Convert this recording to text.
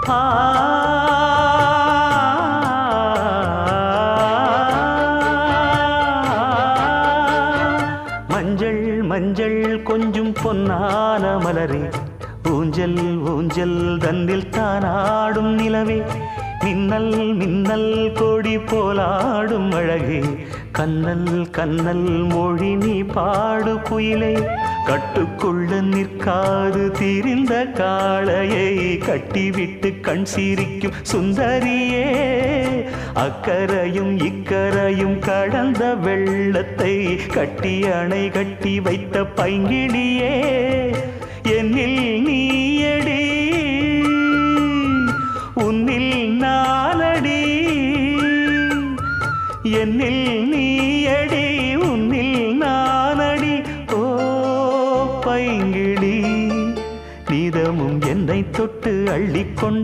ஆ மஞ்சள் மஞ்சள் கொஞ்சம் பொன்னான மலரே ஊஞ்சல் ஊஞ்சல் தன்னில் தானாடும் நிலவே மின்னல் மின்னல் கொடி போலாடும் அழகே கண்ணல் கண்ணல் மொழி நீ பாடு குயிலே கட்டுக்குள்ள நிற்காது திரிந்த காளையை கட்டிவிட்டு கண் சிரிக்கும் சுந்தரியே அக்கரையும் இக்கரையும் கடந்த வெள்ளத்தை கட்டி அணை கட்டி வைத்த பைங்கிளியே என்னில் நீயடி உன்னில் நானடி என்னில் நீயடி உன்னில் நானடி ஓ பைங்கிளி நீதமும் என்னை தொட்டு அள்ளிக்கொண்ட